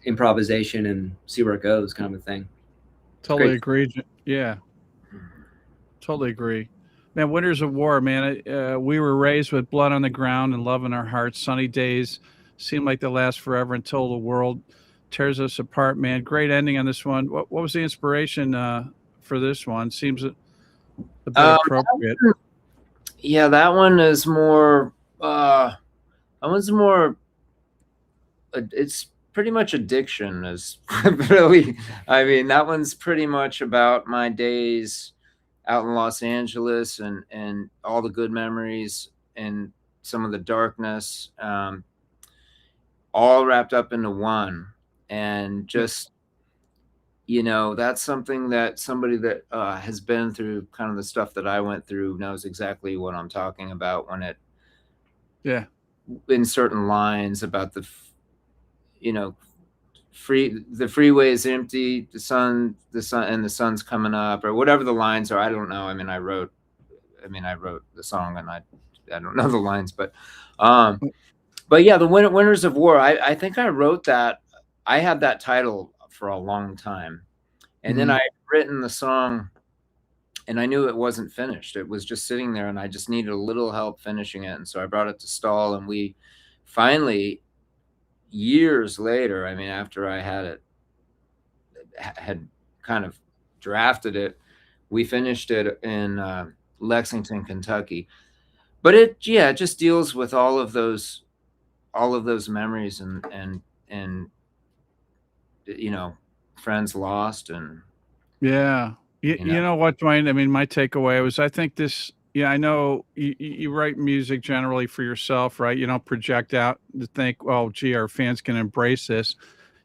improvisation and see where it goes, kind of a thing. Totally agree. Yeah, totally agree. Man, Winters of War, man. We were raised with blood on the ground and love in our hearts. Sunny days seem like they last forever until the world tears us apart, man. Great ending on this one. What was the inspiration for this one? Seems a bit appropriate. Yeah, that one is more. That one's more. It's pretty much addiction. Is really. I mean, that one's pretty much about my days out in Los Angeles and all the good memories and some of the darkness, all wrapped up into one. And just, that's something that somebody that has been through kind of the stuff that I went through knows exactly what I'm talking about when in certain lines about the freeway is empty, the sun and the sun's coming up, or whatever the lines are. I don't know. I mean, I wrote the song and I don't know the lines, but yeah, the Winters of War. I think I wrote that. I had that title for a long time, and then I had written the song, and I knew it wasn't finished. It was just sitting there, and I just needed a little help finishing it, and so I brought it to Stoll, and we finally, years later, I mean, after I had kind of drafted it, we finished it in Lexington, Kentucky. But it just deals with all of those memories and friends lost. And yeah, you know what, Duane? I mean, my takeaway was, I think this. Yeah, I know you write music generally for yourself, right? You don't project out to think, oh, gee, our fans can embrace this.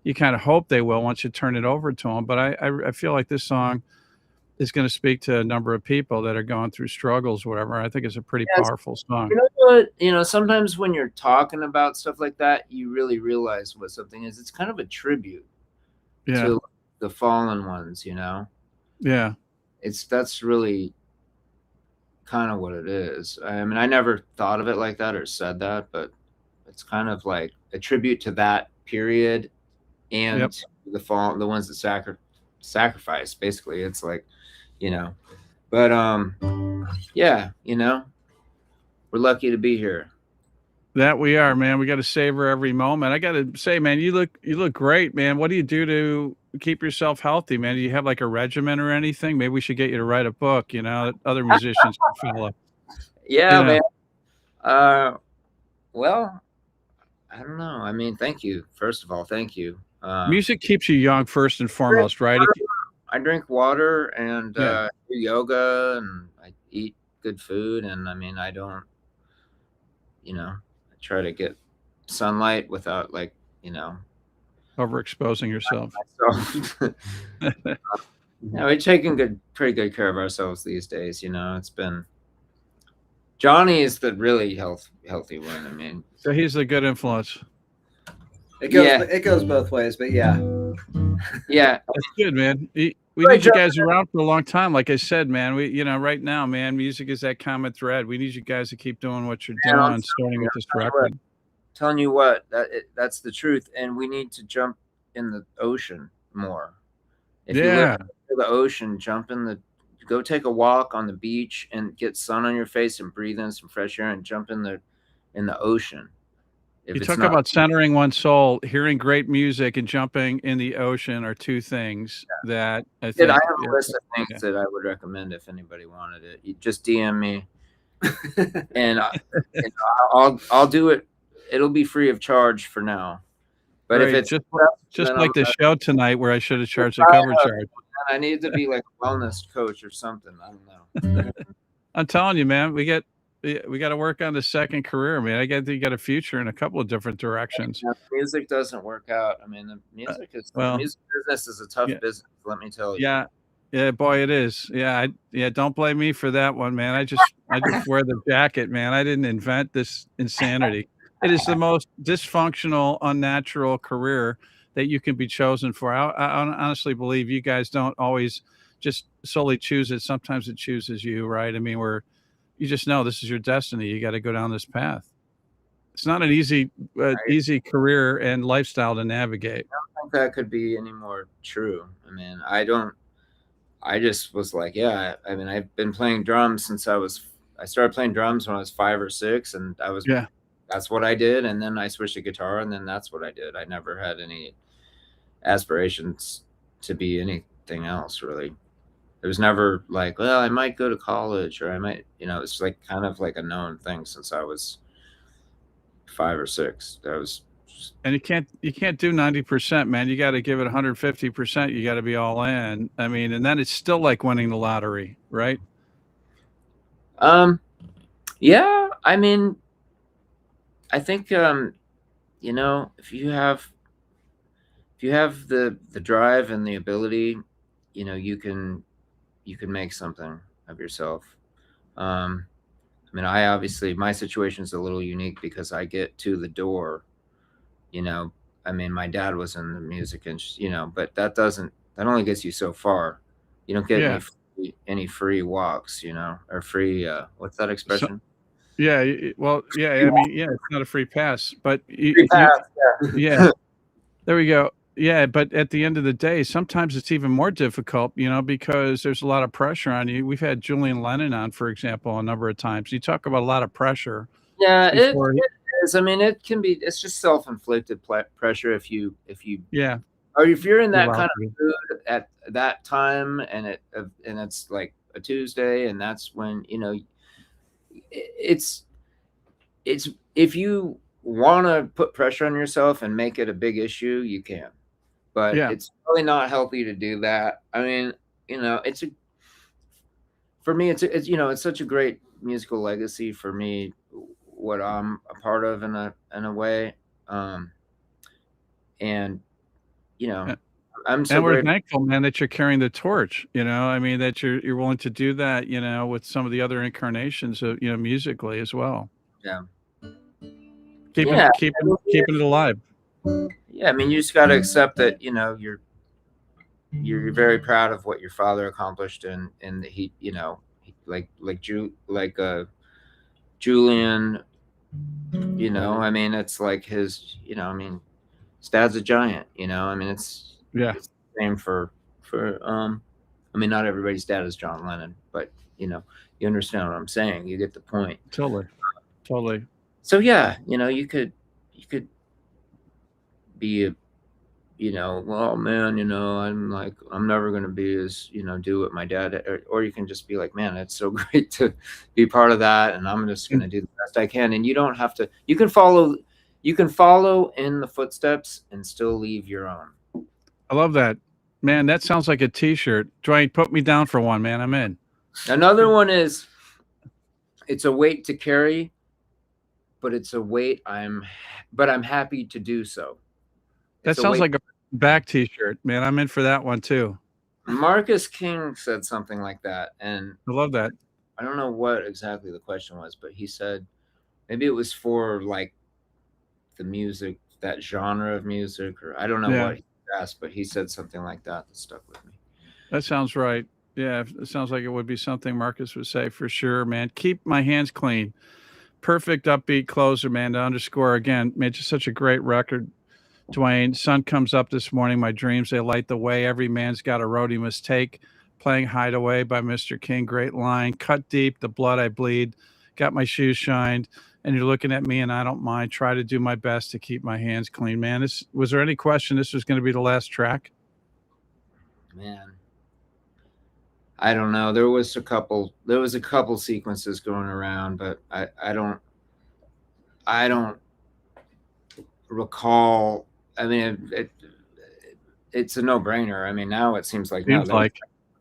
You kind of hope they will once you turn it over to them. But I feel like this song is going to speak to a number of people that are going through struggles, whatever. I think it's a pretty powerful song. You know what? Sometimes when you're talking about stuff like that, you really realize what something is. It's kind of a tribute to the fallen ones, Yeah. That's really kind of what it is. I mean, I never thought of it like that or said that, but it's kind of like a tribute to that period and the ones that sacrifice. Basically, it's like, but yeah, we're lucky to be here. That we are, man. We got to savor every moment. I got to say, man, you look great, man. What do you do to keep yourself healthy, man? Do you have like a regimen or anything? Maybe we should get you to write a book, you know, that other musicians can follow. Yeah, You know. man. Well, I don't know. I mean, thank you. First of all, thank you. Music keeps you young first and foremost, right? I drink water and Yeah. do yoga, and I eat good food, and I mean, I don't, I try to get sunlight without like, Overexposing yourself. myself. We're taking pretty good care of ourselves these days. It's been Johnny is the really healthy one. I mean, So he's a good influence. It goes both ways, but yeah. Yeah, that's good, man. We need you guys around for a long time. Like I said, man, right now, man, music is that common thread. We need you guys to keep doing what you're doing, starting with this record. Telling you what, that's the truth, and we need to jump in the ocean more. If you live near the ocean, go take a walk on the beach and get sun on your face and breathe in some fresh air and jump in the ocean. You talk about centering one's soul. Hearing great music and jumping in the ocean are two things that I think. I have a list of things that I would recommend if anybody wanted it. You just DM me, and I'll do it. It'll be free of charge for now. But if it's just like the show tonight where I should have charged a cover charge. I need to be like a wellness coach or something. I don't know. I'm telling you, man, we got to work on the second career, man. You got a future in a couple of different directions. Music doesn't work out. I mean, the music business is a tough business. Let me tell you. Yeah, boy, it is. Yeah, don't blame me for that one, man. I just wear the jacket, man. I didn't invent this insanity. It is the most dysfunctional, unnatural career that you can be chosen for. I honestly believe you guys don't always just solely choose it. Sometimes it chooses you, right? I mean, you just know this is your destiny. You got to go down this path. It's not an easy career and lifestyle to navigate. I don't think that could be any more true. I mean, I just was like, I mean, I've been playing drums since I started playing drums when I was 5 or 6, and that's what I did. And then I switched to guitar, and then that's what I did. I never had any aspirations to be anything else, really. It was never like, well, I might go to college, or I might, it's like kind of like a known thing since I was 5 or 6. That was And you can't do 90%, man. You got to give it 150%. You got to be all in. I mean, and then it's still like winning the lottery, right? Yeah. I mean, I think if you have the drive and the ability, you can make something of yourself. I mean, my situation is a little unique because I get to the door. I mean, my dad was in the music and but that only gets you so far. You don't get any free walks, or free what's that expression? I mean, it's not a free pass, but free pass, there we go. Yeah, but at the end of the day, sometimes it's even more difficult, because there's a lot of pressure on you. We've had Julian Lennon on, for example, a number of times. You talk about a lot of pressure. Yeah, it is. I mean, it's just self-inflicted pressure if you or if you're in that kind of mood at that time, and it's like a Tuesday, and that's when it's if you want to put pressure on yourself and make it a big issue, you can, but it's really not healthy to do that. I mean, for me, it's such a great musical legacy for me, what I'm a part of in a way, and I'm so we're thankful, man, that you're carrying the torch. I mean, that you're willing to do that. With some of the other incarnations of musically as well. Yeah. Keeping it alive. Yeah, I mean, you just got to accept that you're very proud of what your father accomplished, and he Julian, I mean, it's like his, I mean, his dad's a giant, I mean, it's the same for I mean, not everybody's dad is John Lennon, but you understand what I'm saying. You get the point. Totally. So yeah, you could be you know, well, man, you know, I'm like, I'm never going to be as, you know, do what my dad, or you can just be like, man, it's so great to be part of that. And I'm just going to do the best I can. And you don't have to, you can follow in the footsteps and still leave your own. I love that. Man, that sounds like a t-shirt. Dwayne, put me down for one, man. I'm in. Another one is, it's a weight to carry, but it's a weight I'm happy to do so. That sounds like a back t-shirt, man. I'm in for that one too. Marcus King said something like that, and I love that. I don't know what exactly the question was, but he said maybe it was for like the music, that genre of music, or I don't know what he asked, but he said something like that stuck with me. That sounds right. Yeah, it sounds like it would be something Marcus would say for sure, man. Keep my hands clean. Perfect upbeat closer, man, to underscore again. Man, just such a great record. Dwayne, sun comes up this morning. My dreams, they light the way. Every man's got a road he must take. Playing Hideaway by Mr. King. Great line. Cut deep, the blood I bleed. Got my shoes shined. And you're looking at me and I don't mind. Try to do my best to keep my hands clean, man. Was there any question this was going to be the last track? Man, I don't know. There was a couple sequences going around, but I don't recall. I mean, it's a no-brainer. I mean, now it seems like that was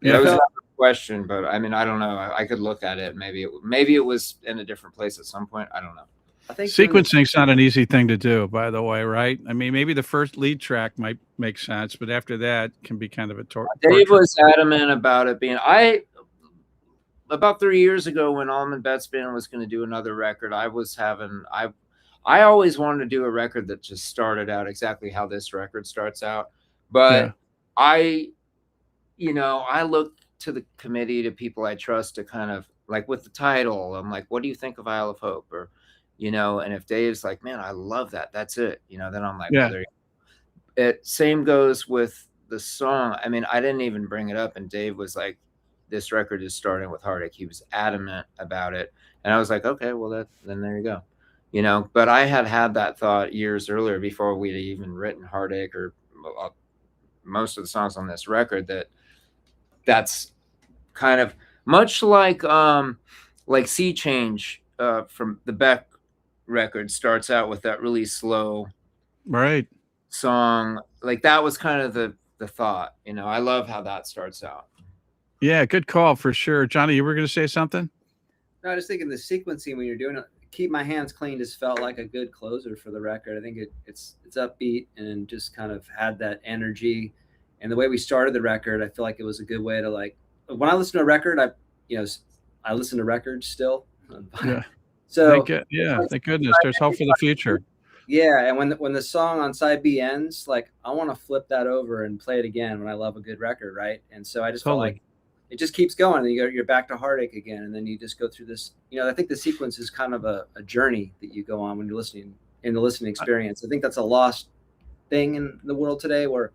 a question, but I mean, I don't know. I could look at it. Maybe it was in a different place at some point. I don't know. I think sequencing's not an easy thing to do, by the way, right? I mean, maybe the first lead track might make sense, but after that can be kind of a torture. Dave was adamant about it being. About 3 years ago, when Allman Betts Band was going to do another record, I always wanted to do a record that just started out exactly how this record starts out, but I look to the committee, to people I trust, to kind of like with the title. I'm like, what do you think of Isle of Hope? Or, you know, and if Dave's like, man, I love that, that's it, you know, then I'm like, well, it same goes with the song. I mean, I didn't even bring it up, and Dave was like, this record is starting with heartache. He was adamant about it, and I was like, okay, well, then there you go, you know. But I had that thought years earlier, before we'd even written Heartache or most of the songs on this record, that's kind of much like Sea Change from the Beck record starts out with that really slow song. Like, that was kind of the thought, you know. I love how that starts out. Yeah, good call for sure. Johnny, you were going to say something? No, I was thinking the sequencing when you're doing it, Keep My Hands Clean just felt like a good closer for the record. I think it's upbeat and just kind of had that energy. And the way we started the record, I feel like it was a good way to, like, when I listen to a record, I listen to records still. Yeah. So thank goodness. There's hope for the future. Yeah, and when the song on side B ends, like, I want to flip that over and play it again when I love a good record, right? And so I just felt like it just keeps going, and you're back to Heartache again, and then you just go through this. You know, I think the sequence is kind of a journey that you go on when you're listening, in the listening experience. I think that's a lost thing in the world today, where,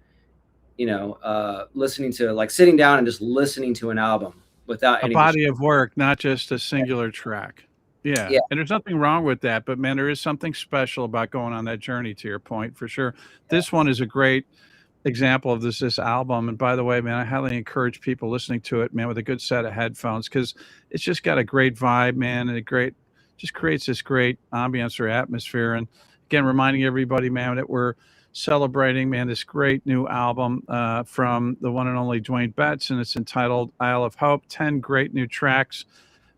you know, listening to, like, sitting down and just listening to an album without any body of work, not just a singular track. Yeah. And there's nothing wrong with that, but man, there is something special about going on that journey, to your point, for sure. This one is a great example of this album. And by the way, man, I highly encourage people listening to it, man, with a good set of headphones, because it's just got a great vibe, man, and just creates this great ambience or atmosphere. And again, reminding everybody, man, that we're celebrating, man, this great new album from the one and only Duane Betts, and it's entitled Isle of Hope. 10 great new tracks.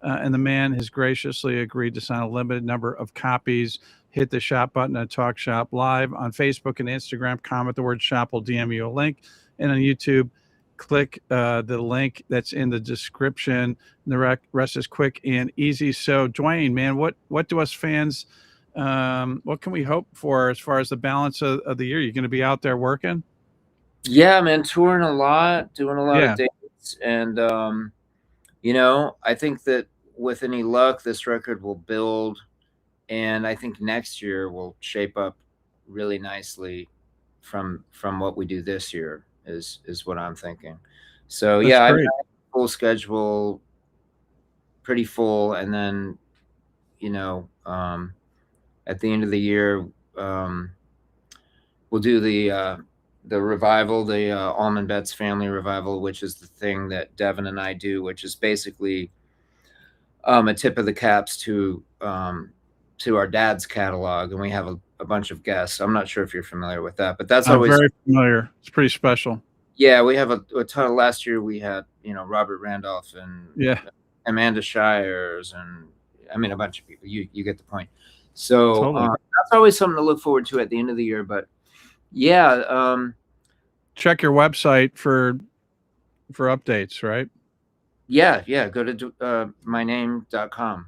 And the man has graciously agreed to sign a limited number of copies. Hit the shop button at Talk Shop Live on Facebook and Instagram. Comment the word shop, will DM you a link. And on YouTube, click the link that's in the description. The rest is quick and easy. So, Duane, man, what do us fans, what can we hope for as far as the balance of the year? You're going to be out there working? Yeah, man, touring a lot, doing a lot of dates. And, you know, I think that with any luck, this record will build. And I think next year will shape up really nicely from what we do this year is what I'm thinking. So I have a full schedule, pretty full. And then, you know, at the end of the year, we'll do the revival, the Allman Betts family revival, which is the thing that Devin and I do, which is basically a tip of the caps to our dad's catalog, and we have a bunch of guests. I'm not sure if you're familiar with that, but that's I'm always very familiar. It's pretty special. Yeah, we have a ton. Last year we had, Robert Randolph and Yeah, Amanda Shires, and I mean a bunch of people. You get the point. So totally. that's always something to look forward to at the end of the year. But yeah, Check your website for updates, right? yeah. Go to myname.com.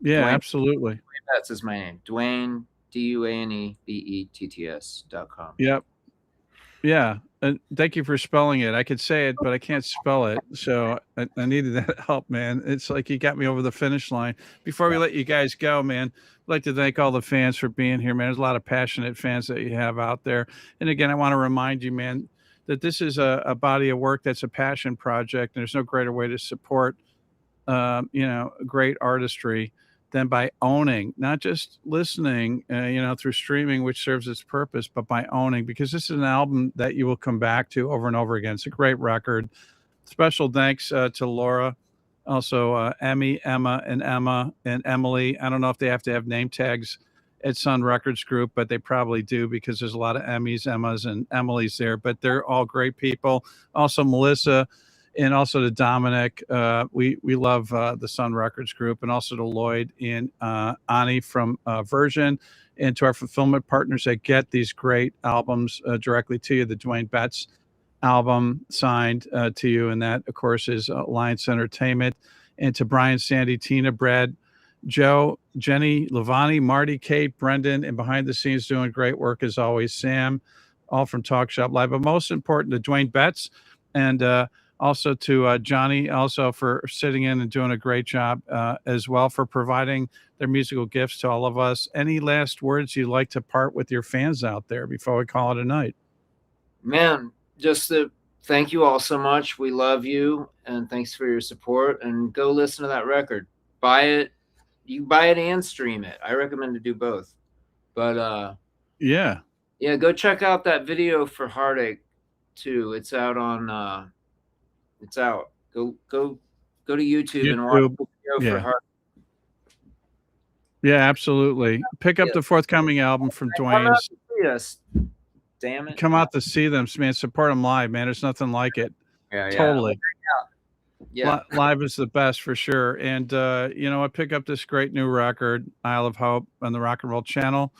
Yeah, Duane, absolutely. Betts is my name. Duane, DuaneBetts.com. Yep. Yeah. And thank you for spelling it. I could say it, but I can't spell it. So I needed that help, man. It's like you got me over the finish line. Before we let you guys go, man, I'd like to thank all the fans for being here, man. There's a lot of passionate fans that you have out there. And again, I want to remind you, man, that this is a body of work that's a passion project. And there's no greater way to support, great artistry than by owning, not just listening, through streaming, which serves its purpose, but by owning, because this is an album that you will come back to over and over again. It's a great record. Special thanks to Laura, also Emmy, Emma, and Emily. I don't know if they have to have name tags at Sun Records Group, but they probably do, because there's a lot of Emmys, Emmas, and Emilys there, but they're all great people. Also Melissa, and also to Dominic. We love the Sun Records Group, and also to Lloyd and Ani from Version, and to our fulfillment partners that get these great albums directly to you. The Duane Betts album signed to you, and that, of course, is Alliance Entertainment. And to Brian, Sandy, Tina, Brad, Joe, Jenny, Lavani, Marty, Kate, Brendan, and behind the scenes doing great work as always, Sam, all from Talk Shop Live. But most important, to Duane Betts, and also to Johnny, also for sitting in and doing a great job as well, for providing their musical gifts to all of us. Any last words you'd like to part with your fans out there before we call it a night? Man, just to thank you all so much. We love you, and thanks for your support. And go listen to that record. Buy it. You buy it and stream it. I recommend to do both. But yeah, go check out that video for Heartache too. It's out on. It's out. Go to YouTube and watch the video for Heartache. Yeah, absolutely. Pick up the forthcoming album from Duane's. Yes. Damn it. Come out to see them, man. Support them live, man. There's nothing like it. Yeah. Totally. Yeah. Live is the best for sure. And I pick up this great new record, Isle of Hope, on the Rock and Roll Channel,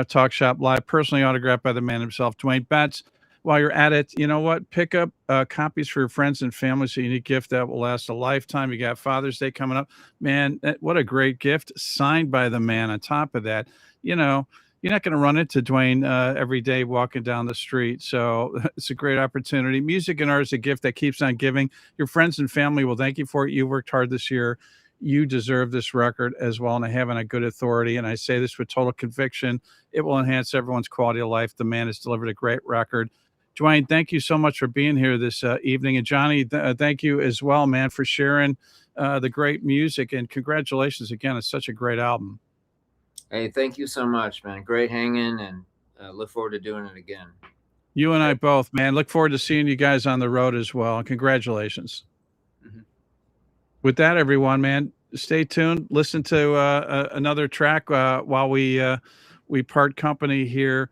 Talk Shop Live, personally autographed by the man himself, Duane Betts. While you're at it, you know what? Pick up copies for your friends and family. It's a unique gift that will last a lifetime. You got Father's Day coming up. Man, what a great gift, signed by the man. On top of that, you're not going to run into Duane every day walking down the street. So it's a great opportunity. Music and art is a gift that keeps on giving. Your friends and family will thank you for it. You worked hard this year. You deserve this record as well, and I have it on good authority. And I say this with total conviction. It will enhance everyone's quality of life. The man has delivered a great record. Duane, thank you so much for being here this evening. And Johnny, thank you as well, man, for sharing the great music. And congratulations again. It's such a great album. Hey, thank you so much, man. Great hanging, and look forward to doing it again. You and I both, man. Look forward to seeing you guys on the road as well. And congratulations. Mm-hmm. With that, everyone, man, stay tuned. Listen to another track while we part company here.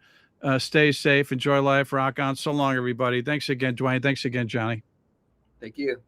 Stay safe. Enjoy life. Rock on. So long, everybody. Thanks again, Duane. Thanks again, Johnny. Thank you.